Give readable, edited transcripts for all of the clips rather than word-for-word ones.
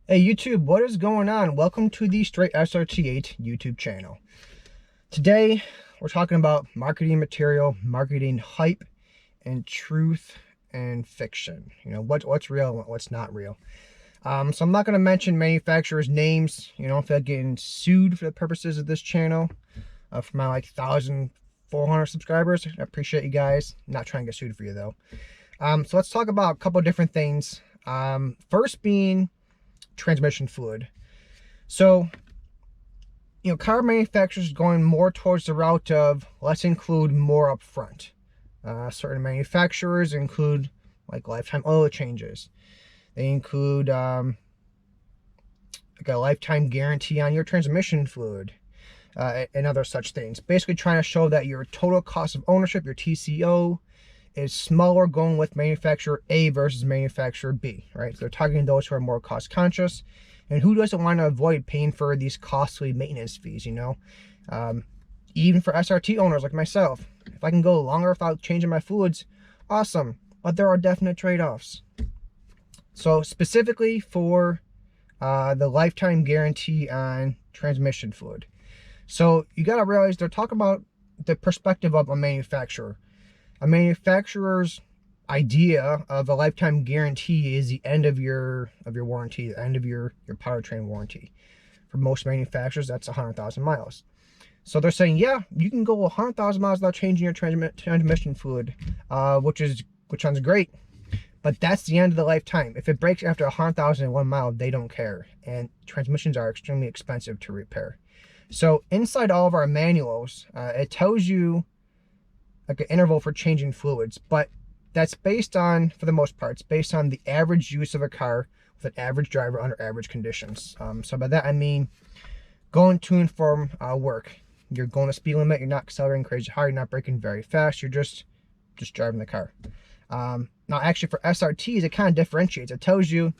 Hey YouTube, what is going on? Welcome to the Straight SRT8 YouTube channel. Today, we're talking about marketing material, marketing hype, and truth and fiction. You know, what's real and what's not real. So I'm not going to mention manufacturers' names. You know, if I'm getting sued for the purposes of this channel, for my like 1,400 subscribers. I appreciate you guys. I'm not trying to get sued for you though. So let's talk about a couple of different things. First being transmission fluid. So, you know, car manufacturers going more towards the route of let's include more up front. Certain manufacturers include like lifetime oil changes. They include like a lifetime guarantee on your transmission fluid, and other such things. Basically trying to show that your total cost of ownership, your TCO, is smaller going with manufacturer A versus manufacturer B, right? So they're targeting those who are more cost conscious. And who doesn't want to avoid paying for these costly maintenance fees, you know? Even for SRT owners like myself, if I can go longer without changing my fluids, awesome. But there are definite trade-offs. So specifically for the lifetime guarantee on transmission fluid. So you got to realize they're talking about the perspective of a manufacturer. A manufacturer's idea of a lifetime guarantee is the end of your warranty, the end of your powertrain warranty. For most manufacturers, that's 100,000 miles. So they're saying, yeah, you can go 100,000 miles without changing your transmission fluid, which sounds great, but that's the end of the lifetime. If it breaks after 100,001 miles, they don't care, and transmissions are extremely expensive to repair. So inside all of our manuals, it tells you like an interval for changing fluids, but that's based on, for the most part, it's based on the average use of a car with an average driver under average conditions. So by that I mean going to and from work. You're going to speed limit, you're not accelerating crazy hard, you're not braking very fast, you're just driving the car. Now actually for SRTs, it kind of differentiates. It tells you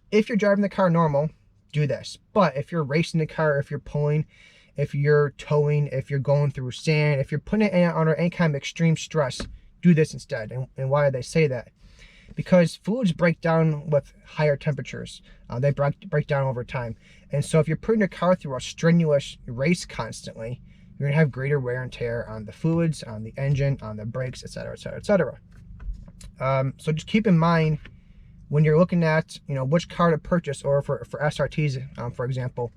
if you're driving the car normal, do this. But if you're racing the car, if you're pulling, if you're towing, if you're going through sand, if you're putting it under any kind of extreme stress, do this instead. And why do they say that? Because fluids break down with higher temperatures. They break down over time. And so if you're putting your car through a strenuous race constantly, you're going to have greater wear and tear on the fluids, on the engine, on the brakes, etc., etc., etc. So just keep in mind when you're looking at, you know, which car to purchase, or for SRTs, for example,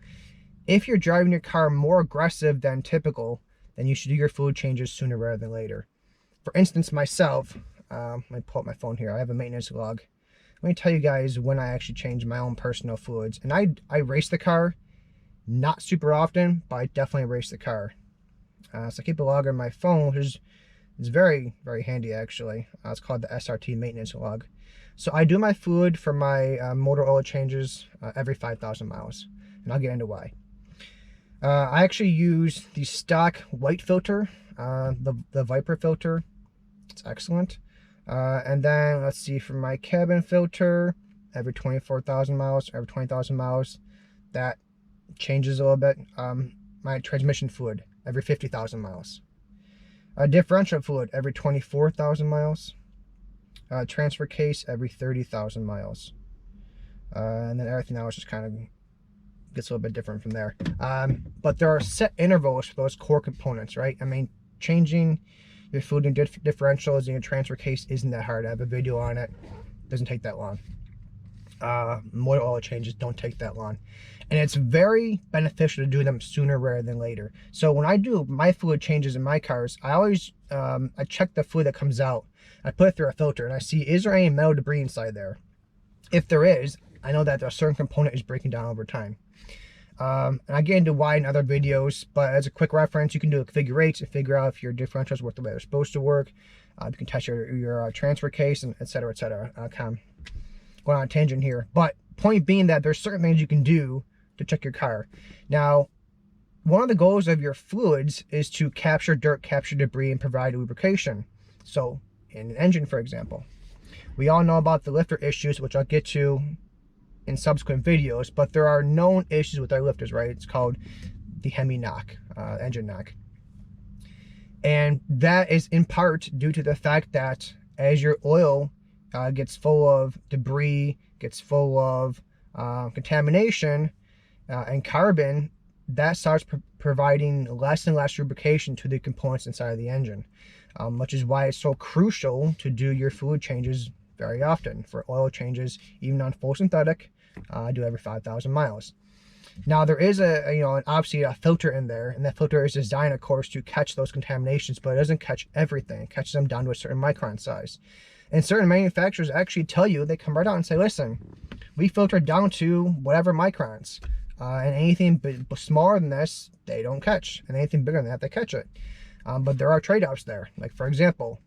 if you're driving your car more aggressive than typical, then you should do your fluid changes sooner rather than later. For instance, myself, let me pull up my phone here. I have a maintenance log. Let me tell you guys when I actually change my own personal fluids. And I race the car, not super often, but I definitely race the car. So I keep a log on my phone, which is very, very handy actually. It's called the SRT maintenance log. So I do my fluid for my motor oil changes every 5,000 miles. And I'll get into why. I actually use the stock white filter, the Viper filter. It's excellent. And then let's see, for my cabin filter, every 24,000 miles, every 20,000 miles, that changes a little bit. My transmission fluid, every 50,000 miles. Differential fluid, every 24,000 miles. Transfer case, every 30,000 miles. And then everything else just kind of gets a little bit different from there. But there are set intervals for those core components, right? I mean, changing your fluid and differentials in your transfer case isn't that hard. I have a video on it. It doesn't take that long. Motor oil changes don't take that long. And it's very beneficial to do them sooner rather than later. So when I do my fluid changes in my cars, I always I check the fluid that comes out. I put it through a filter and I see, is there any metal debris inside there? If there is, I know that a certain component is breaking down over time. And I get into why in other videos, but as a quick reference, you can do a figure eights and figure out if your differentials work the way they're supposed to work. You can test your transfer case, and etc., etc. Kind of going on a tangent here, but point being that there's certain things you can do to check your car. Now, one of the goals of your fluids is to capture dirt, capture debris, and provide lubrication. So in an engine, for example, we all know about the lifter issues, which I'll get to in subsequent videos, but there are known issues with our lifters, right? It's called the Hemi knock, engine knock. And that is in part due to the fact that as your oil gets full of debris, gets full of contamination and carbon, that starts providing less and less lubrication to the components inside of the engine, which is why it's so crucial to do your fluid changes very often. For oil changes, even on full synthetic, I do every 5,000 miles. Now there is obviously a filter in there, and that filter is designed, of course, to catch those contaminations, but it doesn't catch everything. It catches them down to a certain micron size. And certain manufacturers actually tell you, they come right out and say, listen, we filter down to whatever microns, and anything smaller than this, they don't catch, and anything bigger than that, they catch it. But there are trade-offs there. Like, for example,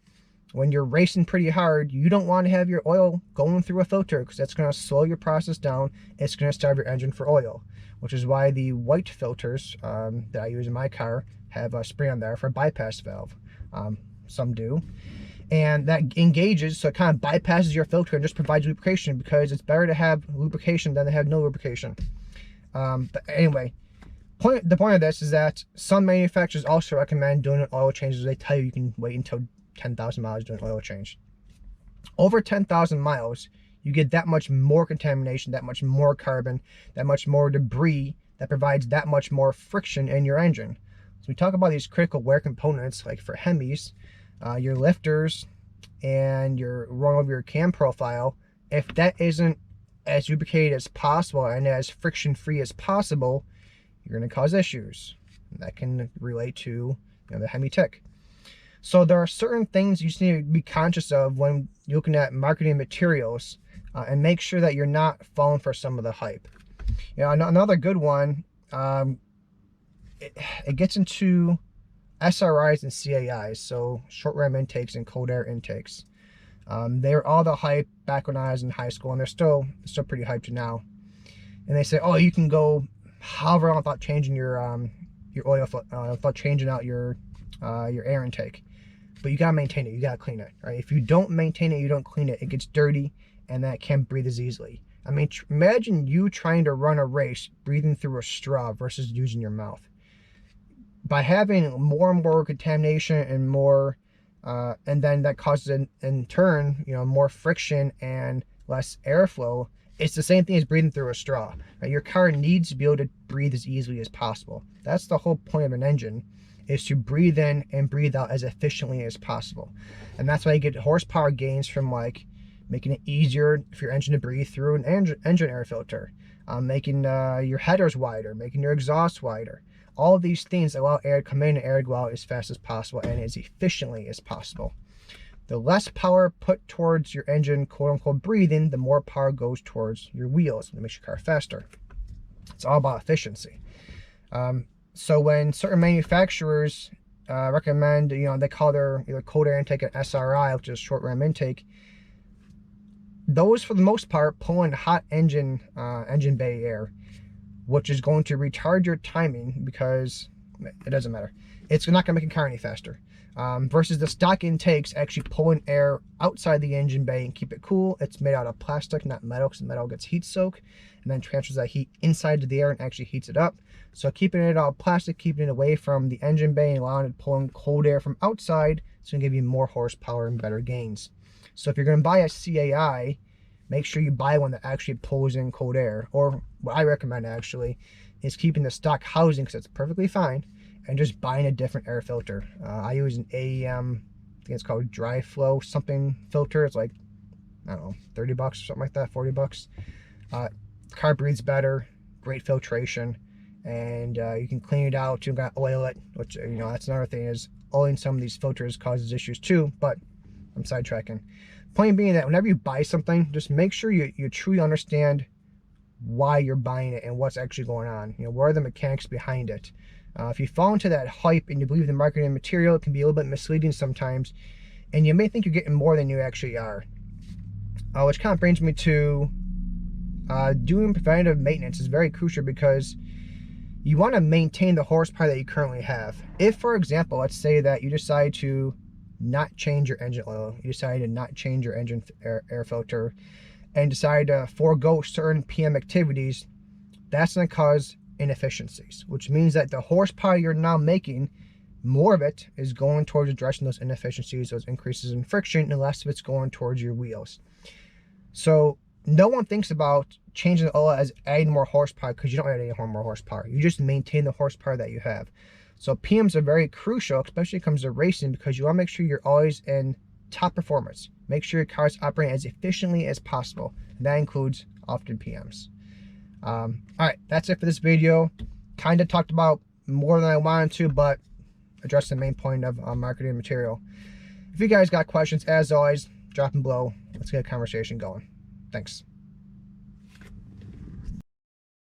when you're racing pretty hard, you don't want to have your oil going through a filter, because that's going to slow your process down. It's going to starve your engine for oil, which is why the white filters that I use in my car have a spray on there for a bypass valve. Some do. And that engages, so it kind of bypasses your filter and just provides lubrication, because it's better to have lubrication than to have no lubrication. But anyway, the point of this is that some manufacturers also recommend doing an oil change. They tell you can wait until 10,000 miles to do an oil change. Over 10,000 miles, you get that much more contamination, that much more carbon, that much more debris, that provides that much more friction in your engine. So we talk about these critical wear components, like for Hemis, your lifters, and your run over your cam profile. If that isn't as lubricated as possible and as friction-free as possible, you're going to cause issues. That can relate to the Hemi tick. So there are certain things you just need to be conscious of when you're looking at marketing materials, and make sure that you're not falling for some of the hype. Another good one, it gets into SRIs and CAIs, so short ram intakes and cold air intakes. They were all the hype back when I was in high school, and they're still pretty hyped now. And they say, oh, you can go hover on without changing your oil, without changing out your air intake. But you gotta maintain it. You gotta clean it, right? If you don't maintain it, you don't clean it, it gets dirty, and that can't breathe as easily. I mean, imagine you trying to run a race breathing through a straw versus using your mouth. By having more and more contamination and more, and then that causes in turn, more friction and less airflow. It's the same thing as breathing through a straw. Right? Your car needs to be able to breathe as easily as possible. That's the whole point of an engine, is to breathe in and breathe out as efficiently as possible. And that's why you get horsepower gains from, like, making it easier for your engine to breathe through an engine air filter, making your headers wider, making your exhaust wider. All of these things allow air to come in and air to go out as fast as possible and as efficiently as possible. The less power put towards your engine, quote unquote, breathing, the more power goes towards your wheels. It makes your car faster. It's all about efficiency. So when certain manufacturers recommend, they call their either cold air intake an SRI, which is short ram intake, those for the most part pull in hot engine bay air, which is going to retard your timing, because it doesn't matter. It's not going to make a car any faster. Versus the stock intakes actually pulling air outside the engine bay and keep it cool. It's made out of plastic, not metal, because metal gets heat soak and then transfers that heat inside to the air and actually heats it up. So keeping it all plastic, keeping it away from the engine bay and allowing it to pull in cold air from outside, it's going to give you more horsepower and better gains. So if you're going to buy a CAI, make sure you buy one that actually pulls in cold air. Or what I recommend actually is keeping the stock housing, because it's perfectly fine, and just buying a different air filter. I use an AEM, I think it's called dry flow something filter. It's like, I don't know, 30 bucks or something like that, 40 bucks. Car breathes better, great filtration, and you can clean it out. You got oil it, which, that's another thing, is oiling some of these filters causes issues too, but I'm sidetracking. Point being that whenever you buy something, just make sure you truly understand why you're buying it and what's actually going on. What are the mechanics behind it? If you fall into that hype and you believe the marketing material, it can be a little bit misleading sometimes, and you may think you're getting more than you actually are. Which kind of brings me to doing preventative maintenance is very crucial, because you want to maintain the horsepower that you currently have. If, for example, let's say that you decide to not change your engine oil, you decide to not change your engine air filter, and decide to forego certain PM activities, that's going to cause inefficiencies, which means that the horsepower you're now making, more of it is going towards addressing those inefficiencies, those increases in friction, and less of it's going towards your wheels. So no one thinks about changing the oil as adding more horsepower, because you don't add any more horsepower. You just maintain the horsepower that you have. So PMs are very crucial, especially when it comes to racing, because you want to make sure you're always in top performance. Make sure your car's operating as efficiently as possible. And that includes often PMs. All right, that's it for this video. Kind of talked about more than I wanted to, but addressed the main point of marketing material. If you guys got questions, as always, drop them below. Let's get a conversation going. Thanks.